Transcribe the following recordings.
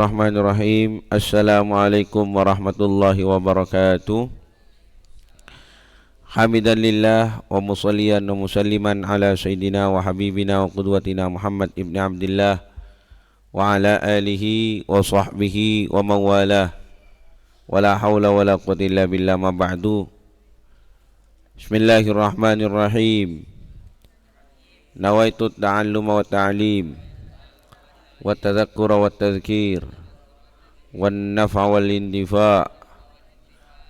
Bismillahirrahmanirrahim. Assalamualaikum warahmatullahi wabarakatuh. Hamidalillah wa musalliyan wa musalliman ala sayyidina wa habibina wa qudwatina Muhammad ibn Abdullah wa ala alihi wa sahbihi wa mawalah. Wala hawla wala quwwata illa billah ma ba'du. Bismillahirrahmanirrahim. Nawaitu ta'alluma wa ta'lim wa tadhakkura wa tadhkir wan naf'a wal indifa'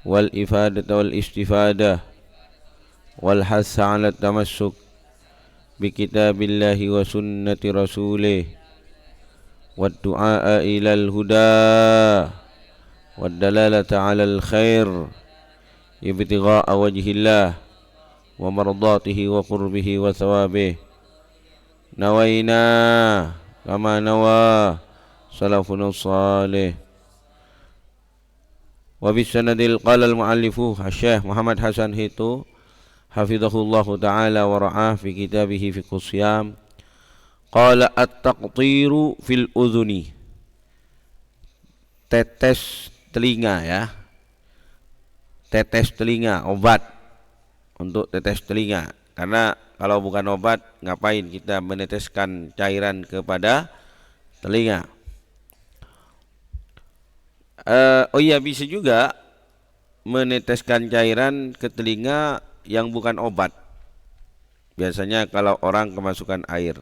wal ifadata wal istifadah wal hassa 'ala tamassuk bi kitabillahi wa sunnati rasulih wad du'a ila al huda wad dalalata 'ala al khair ibtigha'a wajhillah wa mardatihi wa qurbihi wa thawabih. Nawaina kama nawa salafun salih. Wa bisanadil qala al muallifu Syekh Muhammad Hasan Hitu hafizahullahu ta'ala wa ra'ah fi kitabihi fiqhus siyam qala at-taqtiru fil udhuni, tetes telinga ya, tetes telinga, obat untuk tetes telinga. Karena kalau bukan obat, ngapain kita meneteskan cairan kepada telinga? Oh iya, bisa juga meneteskan cairan ke telinga yang bukan obat. Biasanya kalau orang kemasukan air,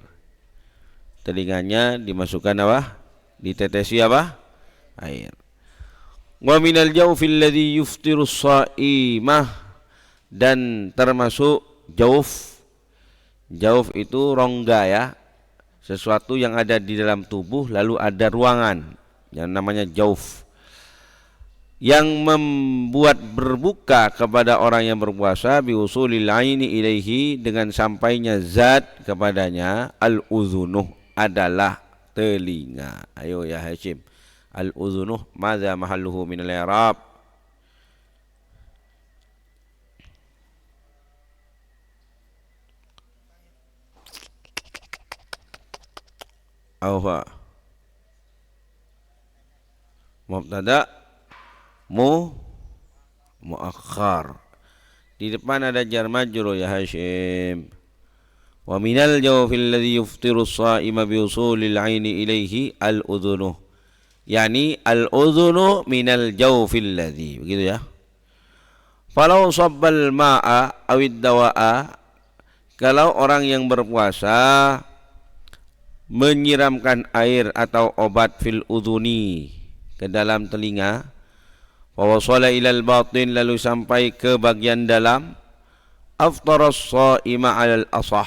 telinganya dimasukkan apa? Ditetesi apa? Air. Wa minal jawfil ladzi yuftiru shaimah, dan termasuk jauf. Jauf itu rongga ya, sesuatu yang ada di dalam tubuh lalu ada ruangan yang namanya jauf, yang membuat berbuka kepada orang yang berpuasa biusulil aini ilaihi, dengan sampainya zat kepadanya. Al-udhunuh adalah telinga. Ayo ya Hashim, al-udhunuh madza mahalluhu minal i'rab? Awfa mubtada muakhar, di depan ada jar majrur ya Hashim. Wa minal jawfil ladzi yuftiru as-shaima bi usulil aini ilaihi al-udhunuh, yani al-udhunu minal jawfil ladzi, begitu ya. Falau sabbal ma'a awid dawa'a, kalau orang yang berpuasa menyiramkan air atau obat fil udhuni, ke dalam telinga, wa wasala ilal batin, lalu sampai ke bagian dalam, aftaras shaima alal asah,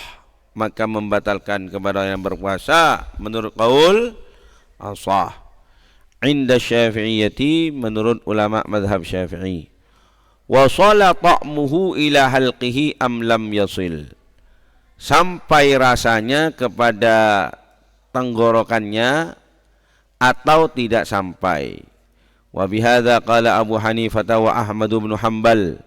maka membatalkan kepada yang berpuasa menurut qaul asah. Inda syafi'iyati, menurut ulama mazhab syafi'i. Wasala ta'muhu ila halqihi am lam yasil, sampai rasanya kepada tenggorokannya atau tidak sampai. Wa bihadza qala Abu Hanifah wa Ahmad bin Hanbal,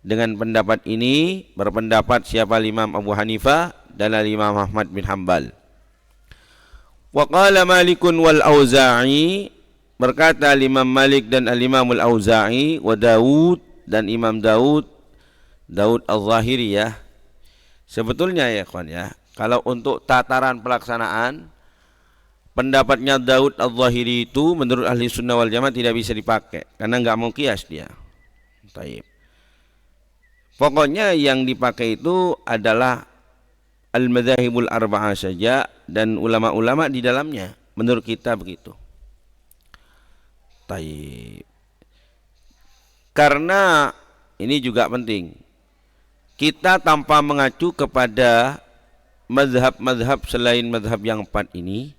dengan pendapat ini berpendapat siapa? Imam Abu Hanifah dan Imam Ahmad bin Hanbal. Wa qala Malikun wal Auza'i, berkata Imam Malik dan Al-Imam Al-Auza'i, wa Daud dan Imam Daud Al-Zahiri ya. Sebetulnya ya kawan ya, kalau untuk tataran pelaksanaan, pendapatnya Daud Al-Zahiri itu menurut ahli sunnah wal jamaah tidak bisa dipakai, karena enggak mau kias dia. Taib. Pokoknya yang dipakai itu adalah al-madzahibul arba'ah saja, dan ulama-ulama di dalamnya, menurut kita begitu. Taib. Karena ini juga penting, kita tanpa mengacu kepada mazhab-mazhab selain mazhab yang empat ini,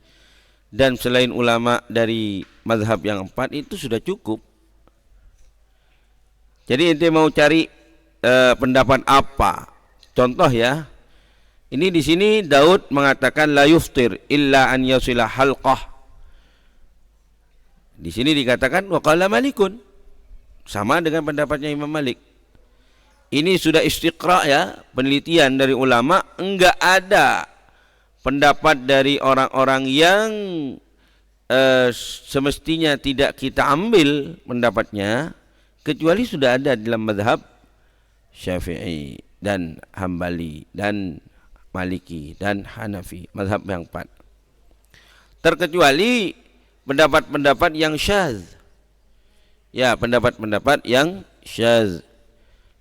dan selain ulama dari mazhab yang empat itu sudah cukup. Jadi ente mau cari pendapat apa? Contoh ya, ini di sini Daud mengatakan la yuftir illa an yasila halqah. Di sini dikatakan wa qala Malikun, sama dengan pendapatnya Imam Malik. Ini sudah istiqra ya, penelitian dari ulama, enggak ada pendapat dari orang-orang yang semestinya tidak kita ambil pendapatnya kecuali sudah ada dalam mazhab Syafi'i dan Hambali dan Maliki dan Hanafi, mazhab yang 4. Terkecuali pendapat-pendapat yang syadz. Ya, pendapat-pendapat yang syadz.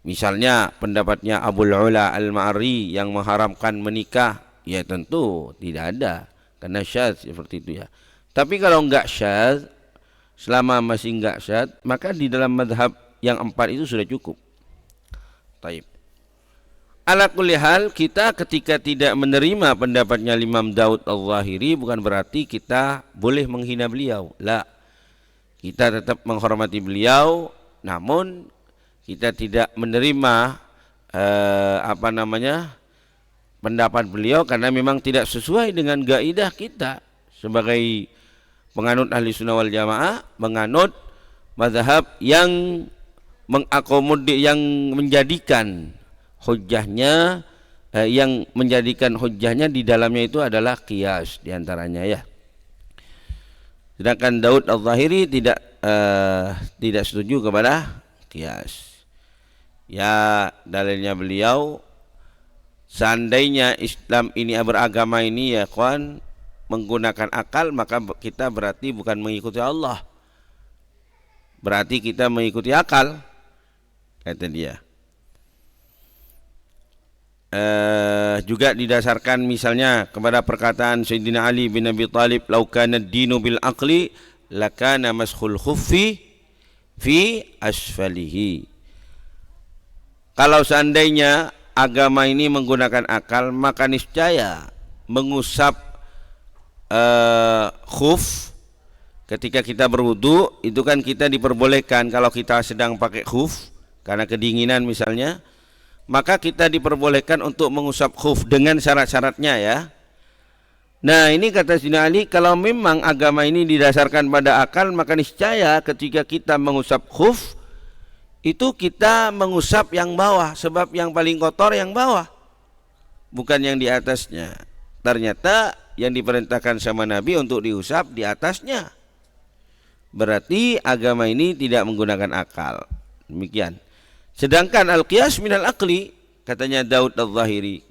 Misalnya pendapatnya Abul Ula Al-Ma'ari yang mengharamkan menikah, ya tentu tidak ada karena syadz seperti itu ya. Tapi kalau enggak syadz, selama masih enggak syadz, maka di dalam mazhab yang 4 itu sudah cukup. Taib. Ala kulli hal, kita ketika tidak menerima pendapatnya Imam Daud Al-Zahiri bukan berarti kita boleh menghina beliau. La. Kita tetap menghormati beliau, namun kita tidak menerima pendapat beliau karena memang tidak sesuai dengan kaidah kita sebagai penganut ahli sunnah wal jamaah, menganut mazhab yang mengakomodir, yang menjadikan hujjahnya di dalamnya itu adalah qiyas diantaranya ya. Sedangkan Daud Al-Zahiri tidak setuju kepada qiyas. Ya, dalilnya beliau, seandainya Islam ini beragama ini ya kawan menggunakan akal, maka kita berarti bukan mengikuti Allah, berarti kita mengikuti akal, kata dia. Juga didasarkan misalnya kepada perkataan Sayyidina Ali bin Abi Thalib, "Lau kana ad-dinu bil aqli lakana maskhul khuffi fi asfalihi." Kalau seandainya agama ini menggunakan akal, maka niscaya mengusap khuf ketika kita berwudu itu kan kita diperbolehkan. Kalau kita sedang pakai khuf karena kedinginan misalnya, maka kita diperbolehkan untuk mengusap khuf dengan syarat-syaratnya ya. Nah, ini kata Sayyidina Ali, kalau memang agama ini didasarkan pada akal, maka niscaya ketika kita mengusap khuf itu kita mengusap yang bawah, sebab yang paling kotor yang bawah, bukan yang di atasnya. Ternyata yang diperintahkan sama Nabi untuk diusap di atasnya. Berarti agama ini tidak menggunakan akal. Demikian. Sedangkan al-qiyas minal aqli, katanya Daud Al-Zahiri,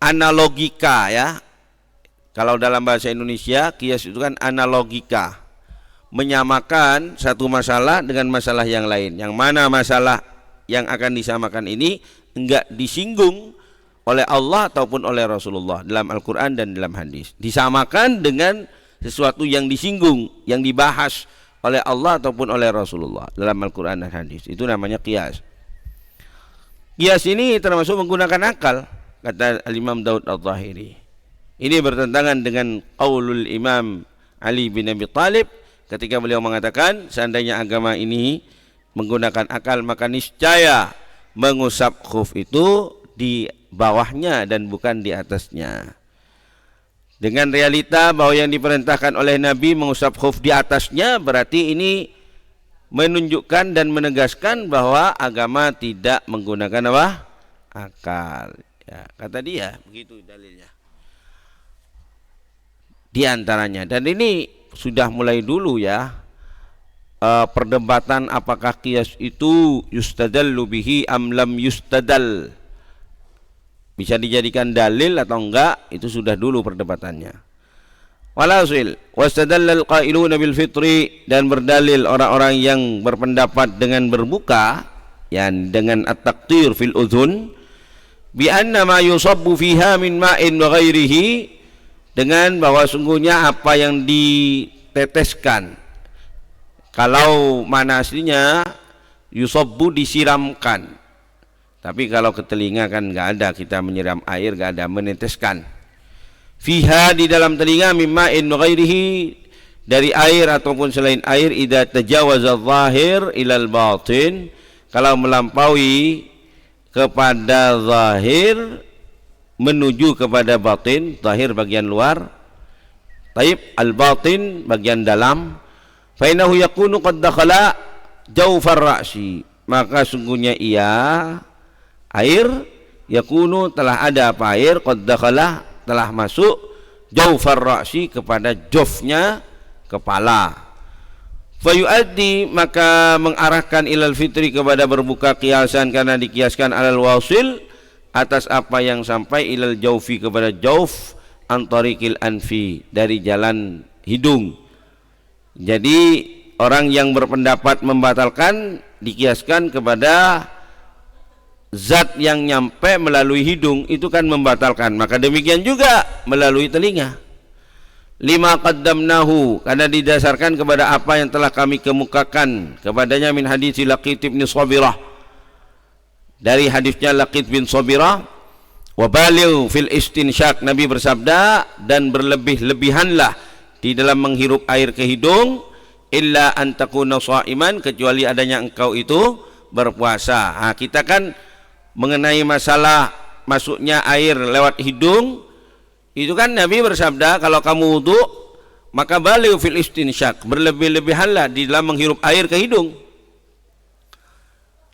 analogika ya. Kalau dalam bahasa Indonesia, qiyas itu kan analogika, menyamakan satu masalah dengan masalah yang lain. Yang mana masalah yang akan disamakan ini enggak disinggung oleh Allah ataupun oleh Rasulullah dalam Al-Quran dan dalam hadis. Disamakan dengan sesuatu yang disinggung, yang dibahas oleh Allah ataupun oleh Rasulullah dalam Al-Quran dan hadis. Itu namanya qiyas. Qiyas ini termasuk menggunakan akal, kata Al-Imam Daud Al-Zahiri. Ini bertentangan dengan qaulul Imam Ali bin Abi Thalib ketika beliau mengatakan seandainya agama ini menggunakan akal, maka niscaya mengusap khuf itu di bawahnya dan bukan di atasnya. Dengan realita bahwa yang diperintahkan oleh Nabi mengusap khuf di atasnya, berarti ini menunjukkan dan menegaskan bahwa agama tidak menggunakan apa? Akal. Ya, kata dia, begitu dalilnya. Di antaranya, dan ini sudah mulai dulu ya, perdebatan apakah qiyas itu yustadallu bihi am lam yustadal, bisa dijadikan dalil atau enggak, itu sudah dulu perdebatannya. Walhasil wastadallal qailuna bil fitri, dan berdalil orang-orang yang berpendapat dengan berbuka, yang dengan at-taqtir fil udhun, bi anna ma yusabbu fiha min ma'in wa ghairihi, dengan bahwa sungguhnya apa yang diteteskan, kalau mana aslinya yusabbu disiramkan, tapi kalau ke telinga kan nggak ada kita menyiram air, nggak ada meneteskan. Fiha di dalam telinga mimma'in ghairihi, dari air ataupun selain air, idza tajawaza zahir ilal batin, kalau melampaui kepada zahir menuju kepada batin, zahir bagian luar, taib al-batin bagian dalam, fa innahu yakunu qad dakhala jawfar ra'si, maka sungguhnya ia air yakunu telah ada apa air, qad dakhala telah masuk jaufar ra'si, kepada jofnya kepala. Fayuaddi, maka mengarahkan ilal fitri, kepada berbuka, kiasan, karena dikiaskan alal wasil, atas apa yang sampai, ilal jaufi, kepada jauf, antarikil anfi, dari jalan hidung. Jadi orang yang berpendapat membatalkan dikiaskan kepada zat yang nyampe melalui hidung, itu kan membatalkan. Maka demikian juga melalui telinga. Lima qaddamnahu, karena didasarkan kepada apa yang telah kami kemukakan kepadanya, min hadits Laqit bin Sabirah, dari hadisnya Laqit bin Sabirah. Wa baligh fil istinsyak, Nabi bersabda, dan berlebih-lebihanlah di dalam menghirup air ke hidung, illa an takuna sha'iman, kecuali adanya engkau itu berpuasa. Nah, kita kan mengenai masalah masuknya air lewat hidung, itu kan Nabi bersabda, kalau kamu wudu maka baligh fil istinsyak, berlebih-lebihanlah di dalam menghirup air ke hidung.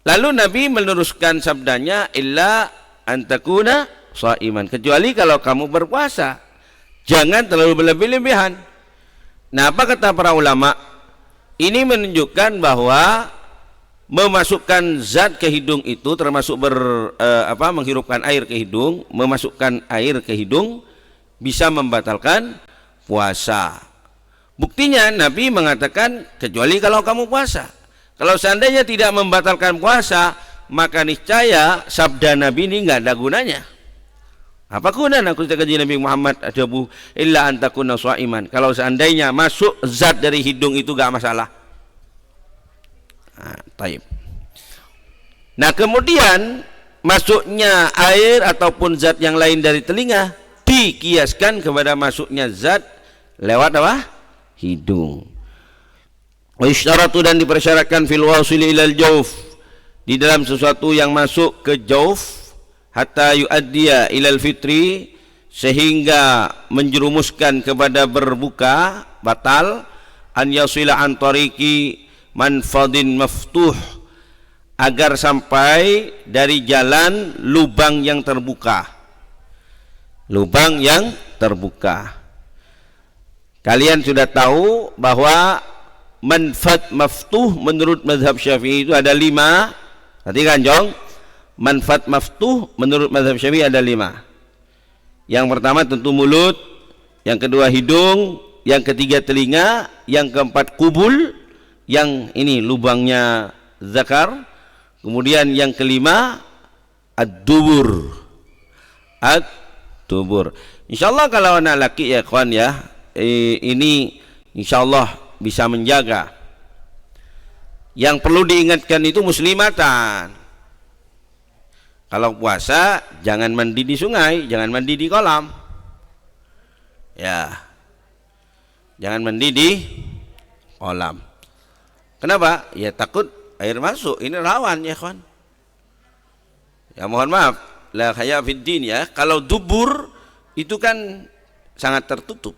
Lalu Nabi meneruskan sabdanya, illa antakuna shaiman, kecuali kalau kamu berpuasa, jangan terlalu berlebih-lebihan. Nah, apa kata para ulama? Ini menunjukkan bahwa memasukkan zat ke hidung itu termasuk menghirupkan air ke hidung, memasukkan air ke hidung bisa membatalkan puasa. Buktinya Nabi mengatakan kecuali kalau kamu puasa. Kalau seandainya tidak membatalkan puasa, maka niscaya sabda Nabi ini nggak ada gunanya. Apa gunanya kita kaji Nabi Muhammad adabu illa antakuna shaiman, kalau seandainya masuk zat dari hidung itu nggak masalah. Taib. Nah, kemudian masuknya air ataupun zat yang lain dari telinga dikiaskan kepada masuknya zat lewat apa? Hidung. Wa isyaratu, dan dipersyaratkan fil wasili ilal jauf, di dalam sesuatu yang masuk ke jauf, hatta yuaddiya ilal fitri, sehingga menjerumuskan kepada berbuka batal, an yasila an tariqi manfadin maftuh, agar sampai dari jalan lubang yang terbuka. Lubang yang terbuka. Kalian sudah tahu bahwa manfad maftuh menurut mazhab Syafi'i itu ada 5. Perhatikan Jong, manfad maftuh menurut mazhab Syafi'i ada 5. Yang pertama tentu mulut, yang kedua hidung, yang ketiga telinga, yang keempat kubul, yang ini lubangnya zakar, kemudian yang kelima ad-dubur. Ad-dubur. Insyaallah kalau anak laki ya kawan ya, ini insyaallah bisa menjaga. Yang perlu diingatkan itu muslimatan. Kalau puasa jangan mandi di sungai, jangan mandi di kolam. Ya. Jangan mandi di kolam. Kenapa? Ya takut air masuk. Ini rawan ya kawan. Ya mohon maaf, la khaya fid din ya. Kalau dubur itu kan sangat tertutup.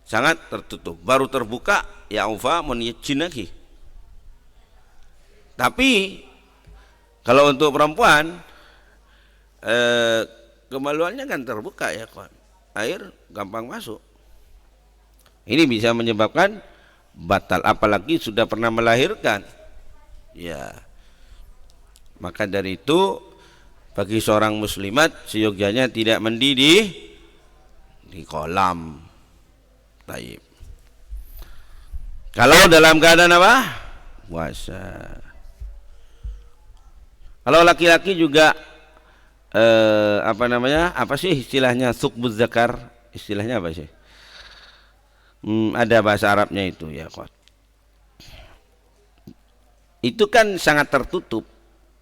Sangat tertutup. Baru terbuka ya ufa munijinaki. Tapi kalau untuk perempuan kemaluannya kan terbuka ya kawan. Air gampang masuk. Ini bisa menyebabkan batal, apalagi sudah pernah melahirkan. Ya. Maka dari itu bagi seorang muslimat seyogyanya tidak mandi di kolam. Taib. Kalau dalam keadaan apa? Puasa. Kalau laki-laki juga apa sih istilahnya suqbuz zakar? Istilahnya apa sih? Ada bahasa Arabnya itu ya kawan. Itu kan sangat tertutup.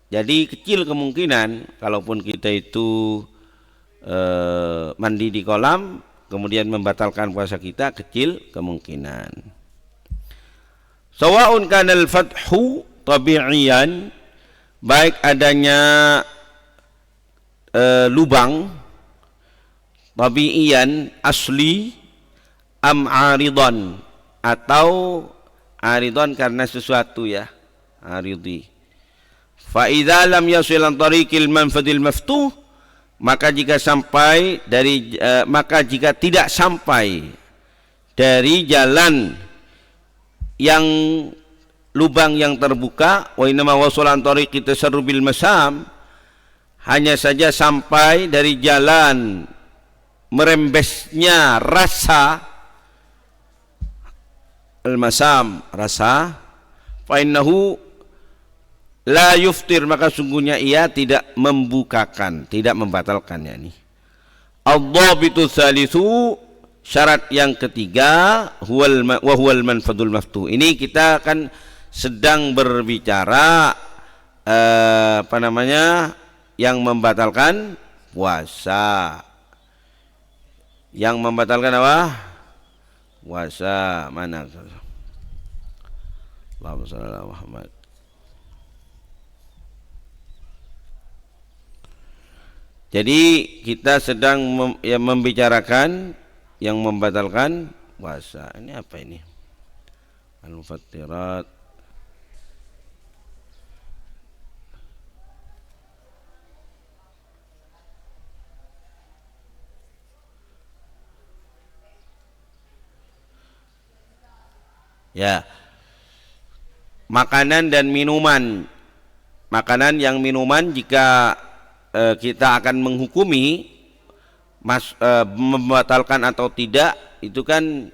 Jadi kecil kemungkinan kalaupun kita itu mandi di kolam kemudian membatalkan puasa kita, kecil kemungkinan. Sawa'un kanal fathu tabi'iyan, baik adanya lubang tabi'iyan asli, am aridon, atau aridon karena sesuatu ya, aridi. Fa idza lam yasil an tariqil manfadil maftuh, maka jika tidak sampai dari jalan yang lubang yang terbuka, wa inna ma wasala an tariqi tasarrubil masam, hanya saja sampai dari jalan merembesnya rasa al-masam, rasa, fa innahu la yuftir, maka sungguhnya ia tidak membukakan, tidak membatalkannya. Ini ad-dhabitu tsalitsu, syarat yang ketiga, huwal manfadul maftuh. Ini kita akan sedang berbicara yang membatalkan puasa. Yang membatalkan apa? Puasa. Mana? Allahumma shalli ala Muhammad. Jadi kita sedang membicarakan yang membatalkan puasa. Ini apa ini? Al-mufattirat. Ya. Makanan dan minuman. Makanan yang minuman jika kita akan menghukumi membatalkan atau tidak, itu kan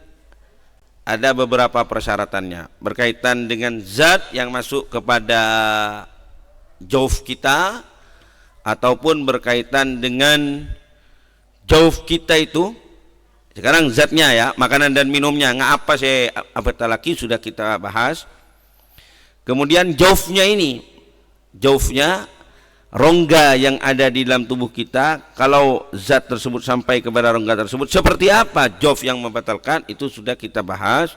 ada beberapa persyaratannya berkaitan dengan zat yang masuk kepada jauf kita ataupun berkaitan dengan jauf kita itu. Sekarang zatnya ya, makanan dan minumnya, ngapa saya apatah lagi sudah kita bahas. Kemudian jaufnya ini, jaufnya rongga yang ada di dalam tubuh kita, kalau zat tersebut sampai kepada rongga tersebut, seperti apa jauf yang membatalkan, itu sudah kita bahas.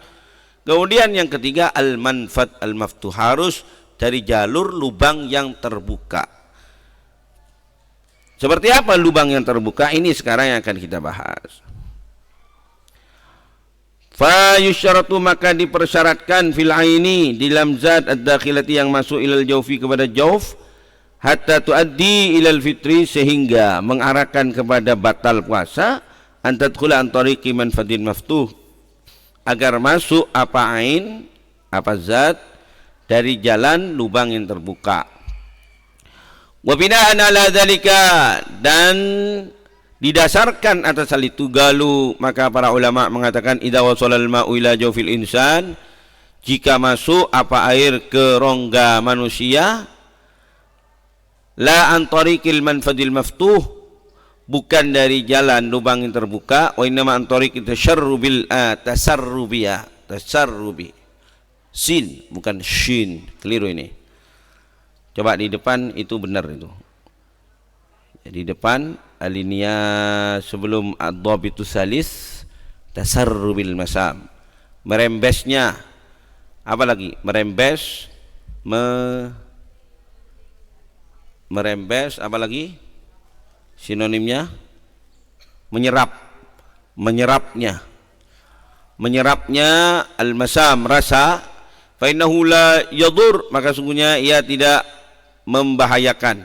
Kemudian yang ketiga, al-manfad al-maftuh, harus dari jalur lubang yang terbuka. Seperti apa lubang yang terbuka? Ini sekarang yang akan kita bahas. Fa yusyaratu, maka dipersyaratkan fil aini, di dalam zat ad-dakhilati yang masuk ilal jaufi, kepada jauf, hatta tuaddi ilal fitri, sehingga mengarahkan kepada batal puasa, antadkhula an tariqi manfadin maftuh, agar masuk apa ain, apa zat, dari jalan lubang yang terbuka. Wa bina'an ala dzalika, dan didasarkan atas hal itu, galu, maka para ulama mengatakan, idza wasalal ma'u ila jawfil insan, jika masuk apa air ke rongga manusia, la an tariqil manfadil maftuh, bukan dari jalan lubang yang terbuka, wa innama an tariqit tasarrubil tasarrubiyah, tasarrubi, sin bukan shin, keliru ini. Coba di depan itu benar itu. Di depan alinea sebelum ad-dhabitu salis, tasarrubil masam, merembesnya, apa lagi? Merembes, merembes, apa lagi sinonimnya? Menyerap, menyerapnya al-masam, rasa, fa innahu la yadur, maka sungguhnya ia tidak membahayakan,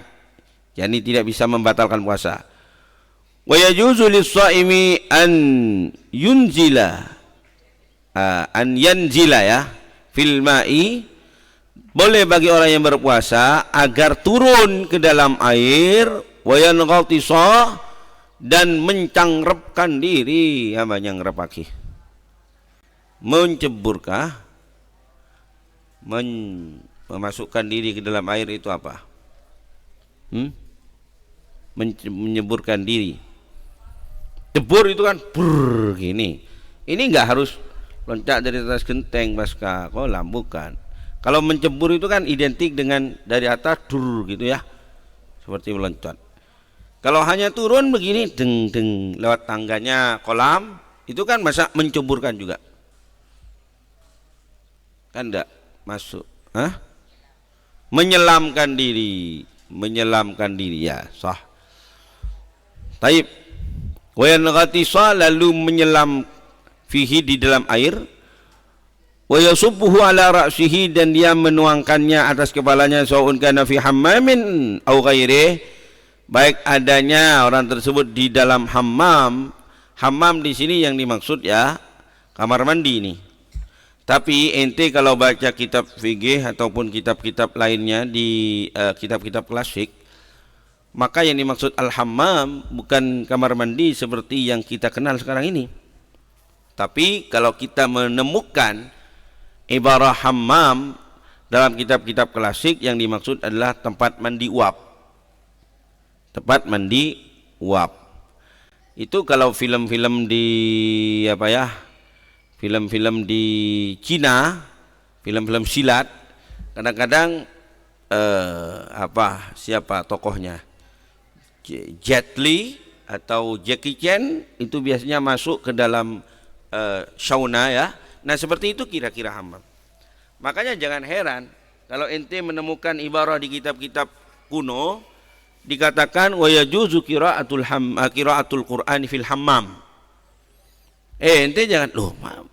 yakni tidak bisa membatalkan puasa. Wa yajuzu lis-shaimi an yunzila, an yanzila ya, fil ma'i, boleh bagi orang yang berpuasa agar turun ke dalam air, wa yanqatisa, dan mencangkrepkan diri. Apa nyangkrep lagi? Menceburkah? Memasukkan diri ke dalam air itu apa? Menyeburkan diri. Jebur itu kan brr, gini. Ini enggak harus loncat dari atas genteng pasca kolam, bukan. Kalau mencebur itu kan identik dengan dari atas dur gitu ya, seperti meloncat. Kalau hanya turun begini deng deng lewat tangganya kolam, itu kan masa menceburkan juga, kan enggak masuk. Menyelamkan diri, ya sah. Taib. Wa yanqatisa, lalu menyelam fihi, di dalam air, wa yasubbuhu ala ra'sihi, dan dia menuangkannya atas kepalanya, sa'un kana fi hammamin au ghairih, baik adanya orang tersebut di dalam hammam. Hammam di sini yang dimaksud ya kamar mandi ini. Tapi ente kalau baca kitab fikih ataupun kitab-kitab lainnya di kitab-kitab klasik, maka yang dimaksud al-hammam bukan kamar mandi seperti yang kita kenal sekarang ini. Tapi kalau kita menemukan ibarah hammam dalam kitab-kitab klasik, yang dimaksud adalah tempat mandi uap. Tempat mandi uap. Itu kalau film-film di film-film di Cina, film-film silat, kadang-kadang siapa tokohnya, Jet Li atau Jackie Chan itu biasanya masuk ke dalam sauna ya. Nah seperti itu kira-kira hammam. Makanya jangan heran kalau ente menemukan ibarah di kitab-kitab kuno dikatakan wa yajuzu qiraatul Qur'an fil hammam. Ente jangan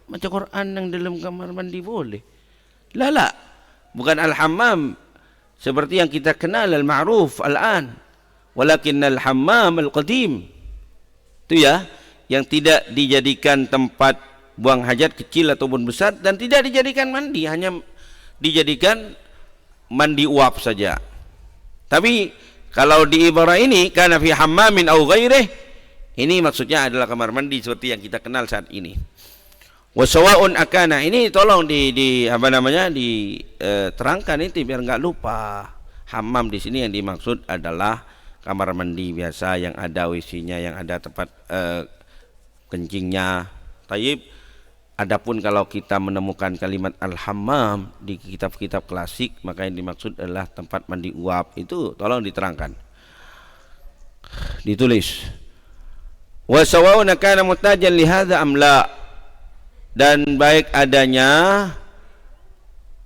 baca Quran yang dalam kamar mandi boleh. Lala, bukan al-hammam seperti yang kita kenal al-ma'ruf al-an, walakin al-hammam al-qadim. Itu ya, yang tidak dijadikan tempat buang hajat kecil ataupun besar dan tidak dijadikan mandi, hanya dijadikan mandi uap saja. Tapi kalau di ibarah ini kana fi hammamin au ghairih, ini maksudnya adalah kamar mandi seperti yang kita kenal saat ini. Wa sawaun akana, ini tolong diterangkan itu biar enggak lupa. Hammam di sini yang dimaksud adalah kamar mandi biasa yang ada WC-nya, yang ada tempat kencingnya. Taib. Adapun kalau kita menemukan kalimat al-hammam di kitab-kitab klasik, maka yang dimaksud adalah tempat mandi uap. Itu tolong diterangkan. Ditulis. Wa sawa'un kana muhtajan li hadza am la. Dan baik adanya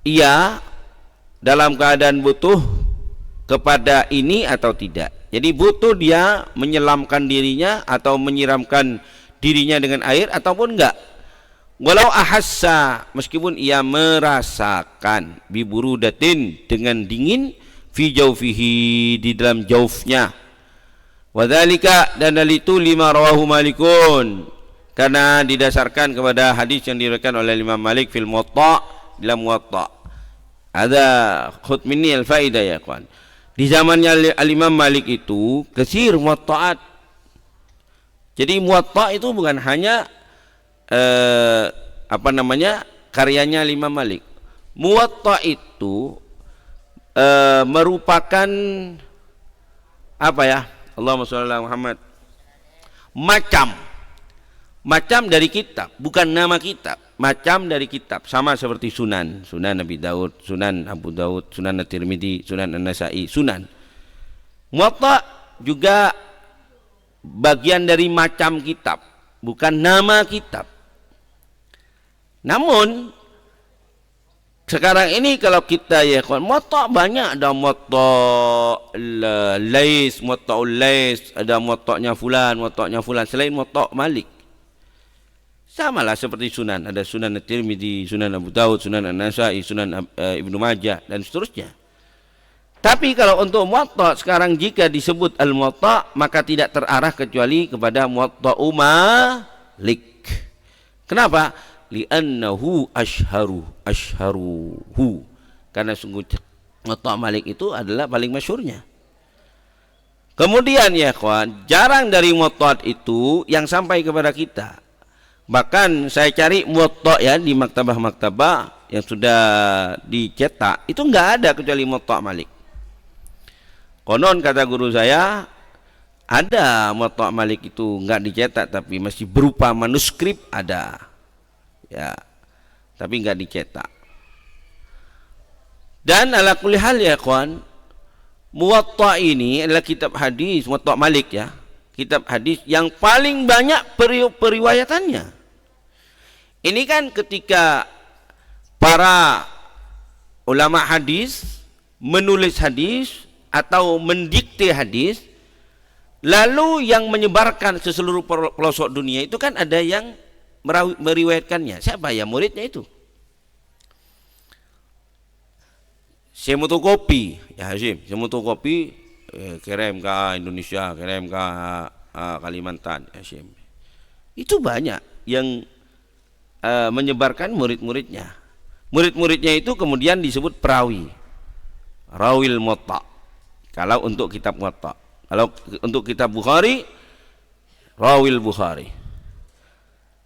ia dalam keadaan butuh kepada ini atau tidak. Jadi butuh dia menyelamkan dirinya atau menyiramkan dirinya dengan air ataupun enggak. Walau ahassa, meskipun ia merasakan biburudatin dengan dingin fi jaufihi, di dalam jaufnya. Wadzalika, dan hal itu lima rawahu Malikun, karena didasarkan kepada hadis yang diriwayatkan oleh Imam Malik fil Muwatta, dalam Muwatta. Ada khut minni al faidah ya kawan. Di zamannya Al-Imam Malik itu kesir muwatta'at. Jadi Muwatta itu bukan hanya karyanya Imam Malik. Muwatta itu merupakan Allahumma sholli ala Muhammad, macam dari kitab, bukan nama kitab, macam dari kitab, sama seperti Sunan Nabi Daud, Sunan Abu Daud, Sunan At-Tirmidzi, Sunan An-Nasa'i, Sunan. Muwatta juga bagian dari macam kitab, bukan nama kitab. Namun sekarang ini kalau kita Muwatta banyak, ada Muwatta Lais, Muwatta'ul Lais, ada Muwatta'nya fulan, selain Muwatta' Malik. Samalah seperti Sunan, ada Sunan At-Tirmidzi, Sunan Abu Daud, Sunan An-Nasa'i, Sunan Ibnu Majah dan seterusnya. Tapi kalau untuk Muwatta sekarang jika disebut Al-Muwatta, maka tidak terarah kecuali kepada Muwatta'u Malik. Kenapa? Li'annahu ashharuhu, karena sungguh Muwatta' Malik itu adalah paling masyhurnya. Kemudian ya kawan, jarang dari Muwatta' itu yang sampai kepada kita. Bahkan saya cari Muwatta' ya di maktabah-maktabah yang sudah dicetak, itu enggak ada kecuali Muwatta' Malik. Konon kata guru saya, ada Muwatta' Malik itu enggak dicetak tapi masih berupa manuskrip ada. Ya, tapi enggak dicetak. Dan ala kulli hal ya kawan, Muwatta' ini adalah kitab hadis, Muwatta' Malik ya, kitab hadis yang paling banyak periwayatannya. Ini kan ketika para ulama hadis menulis hadis atau mendikte hadis, lalu yang menyebarkan ke seluruh pelosok dunia itu kan ada yang meriwayatkannya. Siapa ya muridnya itu? Semutokopi ya Hasim, Semutokopi kirim ke Indonesia, kirim ke Kalimantan, SMP. Itu banyak yang menyebarkan murid-muridnya. Murid-muridnya itu kemudian disebut perawi, rawil muwatta. Kalau untuk kitab muwatta, kalau untuk kitab Bukhari, rawil Bukhari.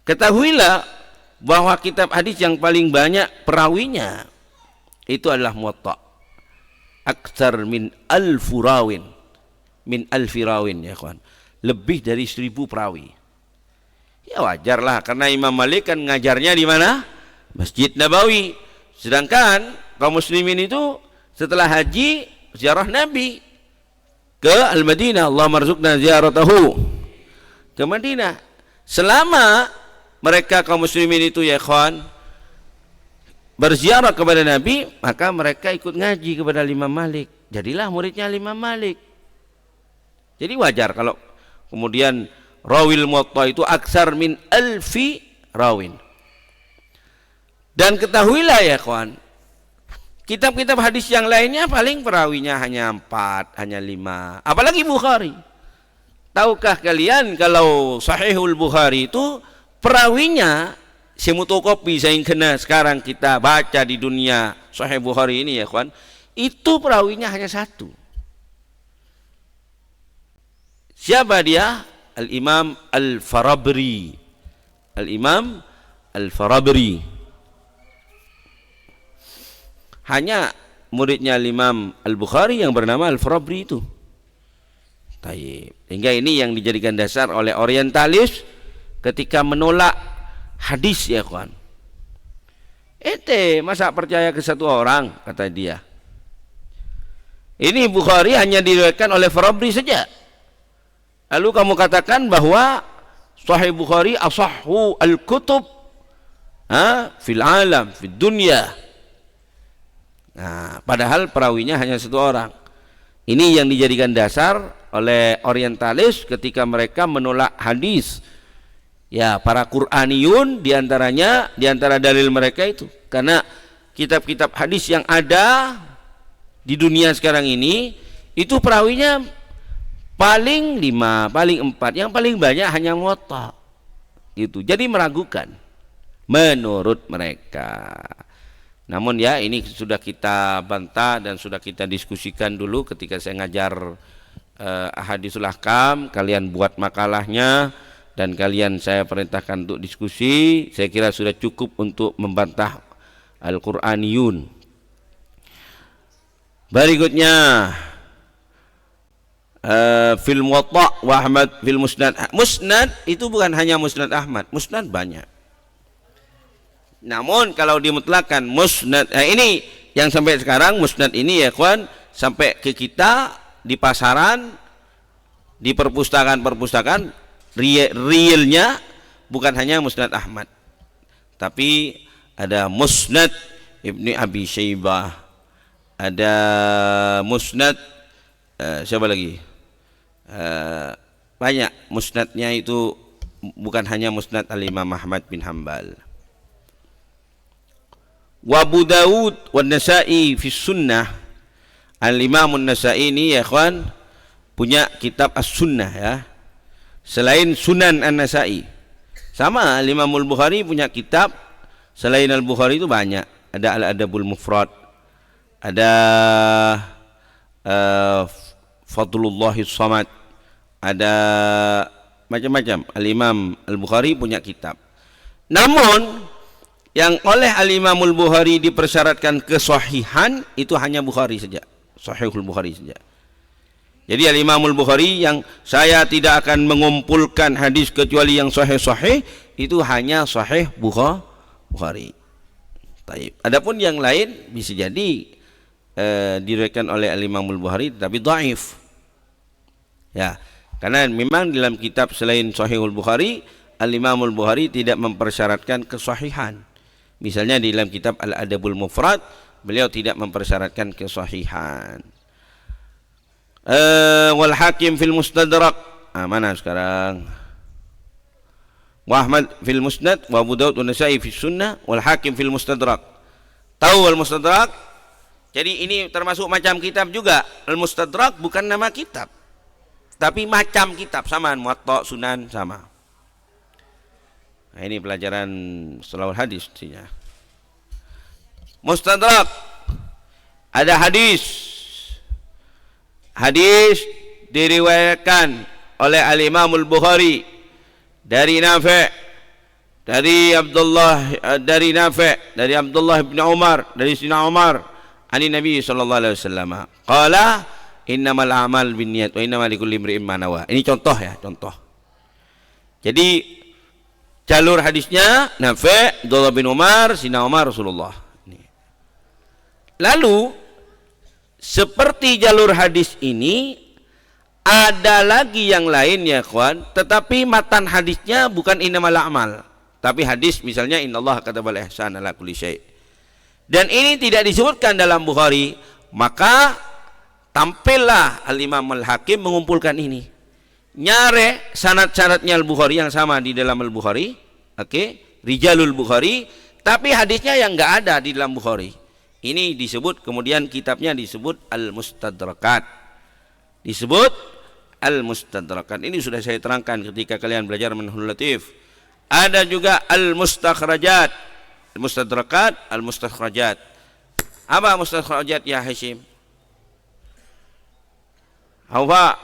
Ketahuilah bahwa kitab hadis yang paling banyak perawinya itu adalah muwatta. Aktsar min alfurawin, min alfirawin ya kawan. Lebih dari 1000 perawi. Ya wajarlah karena Imam Malik kan ngajarnya di mana? Masjid Nabawi. Sedangkan kaum muslimin itu setelah haji ziarah Nabi ke Al-Madinah. Allah marzuqna ziaratahu ke Madinah. Selama mereka kaum muslimin itu ya kawan berziarah kepada Nabi, maka mereka ikut ngaji kepada Imam Malik. Jadilah muridnya Imam Malik. Jadi wajar kalau kemudian rawil muwatta itu aksar min alfi rawin. Dan ketahuilah ya kawan, kitab-kitab hadis yang lainnya paling perawinya hanya 4, hanya 5. Apalagi Bukhari. Tahukah kalian kalau Sahihul Bukhari itu perawinya semutokopi sehingga sekarang kita baca di dunia Sahih Bukhari ini ya kawan, itu perawinya hanya 1. Siapa dia? Al-Imam Al-Farabri. Al-Imam Al-Farabri. Hanya muridnya Imam Al-Bukhari yang bernama Al-Farabri itu. Taib. Hingga ini yang dijadikan dasar oleh orientalis ketika menolak hadis ya kawan. Ente masa percaya ke satu orang, kata dia. Ini Bukhari hanya diriwayatkan oleh Farabri saja. Lalu kamu katakan bahwa Sahih Bukhari asahhu al-kutub fil alam, fil dunya. Nah, padahal perawinya hanya 1 orang. Ini yang dijadikan dasar oleh orientalis ketika mereka menolak hadis. Ya, para Qur'aniyun diantaranya, diantara dalil mereka itu. Karena kitab-kitab hadis yang ada di dunia sekarang ini, itu perawinya paling 5, paling 4. Yang paling banyak hanya muwatta. Gitu. Jadi meragukan menurut mereka. Namun ya ini sudah kita bantah dan sudah kita diskusikan dulu ketika saya ngajar Ahadisul Ahkam. Kalian buat makalahnya dan kalian saya perintahkan untuk diskusi. Saya kira sudah cukup untuk membantah Al-Qur'aniyun. Berikutnya fil Muwatta wa Ahmad fil Musnad. Musnad itu bukan hanya Musnad Ahmad, Musnad banyak. Namun kalau dimutlakan musnad, ini yang sampai sekarang musnad ini ya kawan, sampai ke kita di pasaran, di perpustakaan realnya bukan hanya musnad Ahmad, tapi ada musnad Ibni Abi Syaibah, ada musnad siapa lagi, banyak musnadnya itu, bukan hanya musnad Al-Imam Ahmad bin Hanbal. Wa Abu Dawud wa Nasa'i fi sunnah. Al-Imam An-Nasa'i ini ya kawan punya kitab As-Sunnah ya. Selain Sunan An-Nasa'i. Sama Al-Imam Al-Bukhari punya kitab selain Al-Bukhari itu banyak. Ada Al-Adabul Mufrad, ada Fadlullahis Samad, ada macam-macam. Al-Imam Al-Bukhari punya kitab. Namun yang oleh Al-Imam Al-Bukhari dipersyaratkan kesahihan itu hanya Bukhari saja, Sahihul Bukhari saja. Jadi Al-Imam Al-Bukhari yang saya tidak akan mengumpulkan hadis kecuali yang sahih-sahih, itu hanya Sahih Bukhari. Taib. Adapun yang lain bisa jadi diriwayatkan oleh Al-Imam Al-Bukhari tapi dhaif. Ya, karena memang dalam kitab selain Sahihul Bukhari, Al-Imam Al-Bukhari tidak mempersyaratkan kesahihan. Misalnya di dalam kitab Al-Adabul Mufrad, beliau tidak mempersyaratkan kesahihan. Wal Hakim fil Mustadrak. Mana sekarang? Wa Ahmad fil Musnad, wa Abu Dawud wa Nasa'i fis Sunnah, wal Hakim fil Mustadrak. Tahu al Mustadrak? Jadi ini termasuk macam kitab juga. Al-Mustadrak bukan nama kitab, tapi macam kitab, samaan Muwatta, Sunan sama. Nah, ini pelajaran Shalawul Hadis. Mustadrak, ada hadis. Hadis diriwayatkan oleh Al-Imam Al-Bukhari dari Nafi', dari Abdullah bin Umar, dari Sina Umar, ani Nabi sallallahu alaihi wasallam. Qala innamal a'mal binniyat wa innamal likulli imri'in ma nawa. Ini contoh ya, contoh. Jadi jalur hadisnya Nafi', Abdullah bin Umar, Sina Umar, Rasulullah. Lalu seperti jalur hadis ini ada lagi yang lain ya kawan, tetapi matan hadisnya bukan innamal a'mal, tapi hadis misalnya innallaha katabal ihsana ala kulli syai'. Dan ini tidak disebutkan dalam Bukhari, maka tampillah Al-Imam Al-Hakim mengumpulkan ini. Nyare sanad-sanadnya Al-Bukhari yang sama di dalam Al-Bukhari, oke, Rijalul Bukhari, tapi hadisnya yang enggak ada di dalam Bukhari. Ini disebut, kemudian kitabnya disebut Al-Mustadrakat. Disebut Al-Mustadrakat. Ini sudah saya terangkan ketika kalian belajar Manhul Latif. Ada juga Al-Mustakhrajat. Al-Mustadrakat, Al-Mustakhrajat. Apa Mustakhrajat ya Hashim? Apa?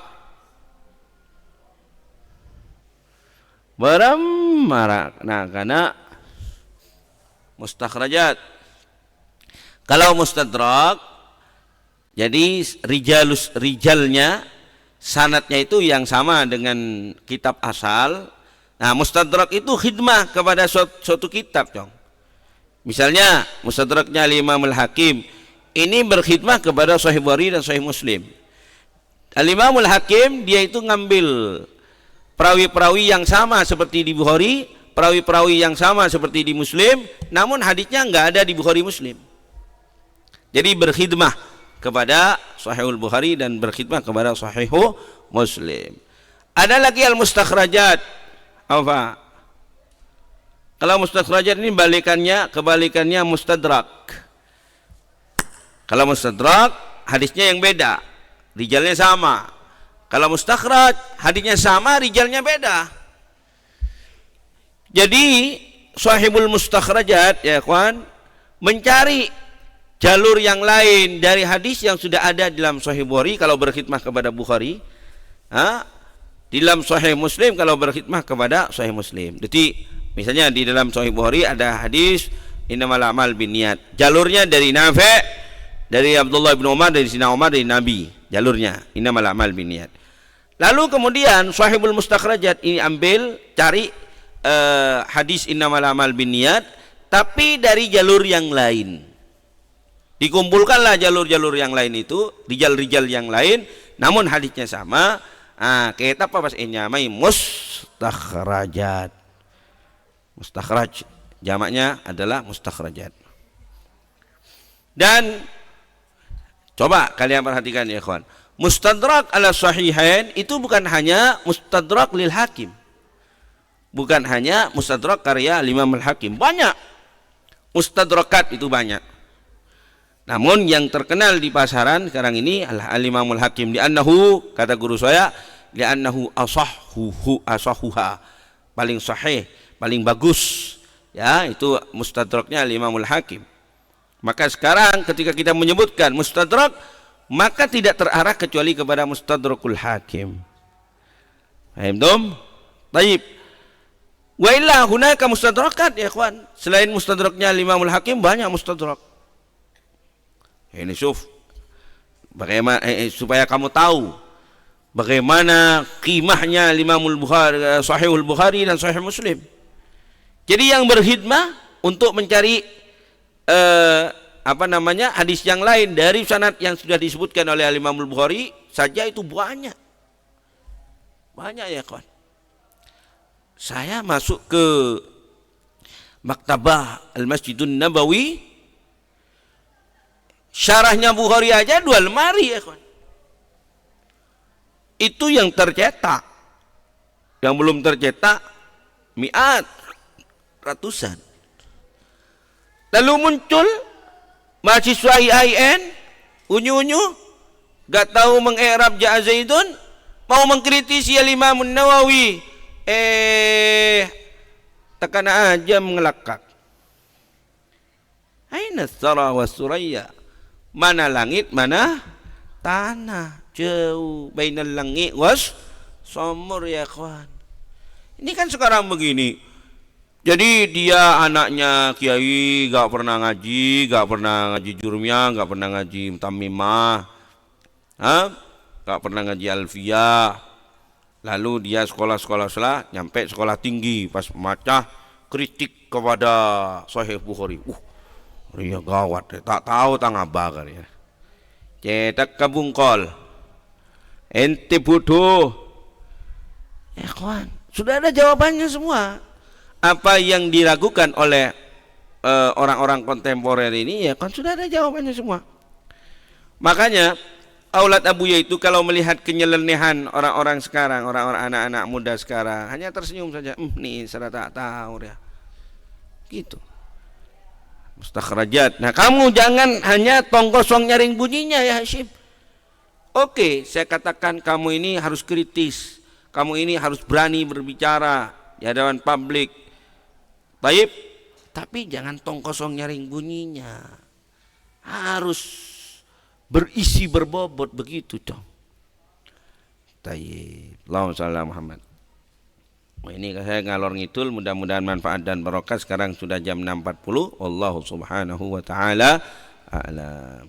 Beramarak. Nah, karena Mustakhrajat. Kalau Mustadrak, jadi rijalnya, sanadnya itu yang sama dengan kitab asal. Nah, Mustadrak itu khidmah kepada suatu kitab, dong. Misalnya Mustadraknya Al-Imam Al-Hakim ini berkhidmah kepada Sahih Bukhari dan Sahih Muslim. Al-Imam Al-Hakim dia itu ngambil perawi-perawi yang sama seperti di Bukhari, perawi-perawi yang sama seperti di Muslim, namun hadisnya enggak ada di Bukhari Muslim. Jadi berkhidmah kepada Sahihul Bukhari dan berkhidmah kepada Sahihu Muslim. Ada lagi Al-Mustakhrajat. Apa? Kalau Mustakhrajat ini kebalikannya Mustadrak. Kalau Mustadrak hadisnya yang beda, rijalnya sama. Kalau Mustakhraj hadisnya sama, rijalnya beda. Jadi Sahibul Mustakhrajat ya kawan, mencari jalur yang lain dari hadis yang sudah ada di dalam Sahih Bukhari kalau berkhidmah kepada Bukhari, di dalam Sahih Muslim kalau berkhidmah kepada Sahih Muslim. Jadi misalnya di dalam Sahih Bukhari ada hadis innamal a'mal binniyat, jalurnya dari Nafi', dari Abdullah bin Umar, dari Sina Umar, dari Nabi, jalurnya innamal a'mal binniyat. Lalu kemudian Sahibul Mustakhrajat ini cari hadis innamal a'mal binniyat tapi dari jalur yang lain. Dikumpulkanlah jalur-jalur yang lain itu, rijal-rijal yang lain, namun hadisnya sama. Kita apa bahasa nyamai mustakhrajat. Mustakhraj jamaknya adalah mustakhrajat. Dan coba kalian perhatikan ya kawan, Mustadrak ala Sahihain itu bukan hanya Mustadrak lil Hakim, bukan hanya Mustadrak karya Imam Al-Hakim, banyak Mustadrakat itu banyak. Namun yang terkenal di pasaran sekarang ini Al-Imam Al-Hakim, li'annahu, kata guru saya, li'annahu asahuha, paling sahih, paling bagus. Ya, itu Mustadraknya Al-Imam Al-Hakim. Maka sekarang ketika kita menyebutkan Mustadrak, maka tidak terarah kecuali kepada Mustadrakul Hakim. Paham dong? Baik. Wa illa hunaka mustadrakat ya kawan. Selain Mustadraknya Al-Imam Al-Hakim banyak mustadrak. Ini bagaimana supaya kamu tahu bagaimana qimahnya Imamul Bukhari, Sahihul Bukhari dan Sahih Muslim. Jadi yang berkhidmah untuk mencari hadis yang lain dari sanad yang sudah disebutkan oleh Imamul Bukhari saja itu banyak. Banyak ya kawan. Saya masuk ke Maktabah Al-Masjidun Nabawi, syarahnya Bukhari aja 2 lemari ya kawan. Itu yang tercetak. Yang belum tercetak ratusan. Lalu muncul mahasiswa IAIN Unyu-unyu gak tahu mengi'rab ja'a Zaidun, mau mengkritisi Imam Nawawi, tekan aja mengelakak. Aina tsara wa suraya, mana langit mana tanah, jauh bainal langit was somur ya kawan. Ini kan sekarang begini. Jadi dia anaknya kiai, gak pernah ngaji jurumiyah, gak pernah ngaji tamimah, gak pernah ngaji alfiyah. Lalu dia sekolah, nyampe sekolah tinggi, pas macah kritik kepada Sahih Bukhari. Iya gawat, tak tahu tang apa kali ya. Cetak kabungkol, ente bodoh. Ya kawan, sudah ada jawabannya semua. Apa yang diragukan oleh orang-orang kontemporer ini ya kan sudah ada jawabannya semua. Makanya Aulad Abuya itu kalau melihat kenyelenehan orang-orang sekarang, orang-orang anak-anak muda sekarang, hanya tersenyum saja. Nih saya tak tahu ya. Gitu. Mustakhrajat. Nah, kamu jangan hanya tong kosong nyaring bunyinya ya Hashim. Oke, saya katakan kamu ini harus kritis. Kamu ini harus berani berbicara di hadapan publik. Baik, tapi jangan tong kosong nyaring bunyinya. Harus berisi berbobot begitu dong. Tayyib. Allahumma shalli ala Muhammad. Ini saya ngalor ngidul, mudah-mudahan manfaat dan barokah. Sekarang sudah jam 6.40. Wallahu subhanahu wa ta'ala a'lam.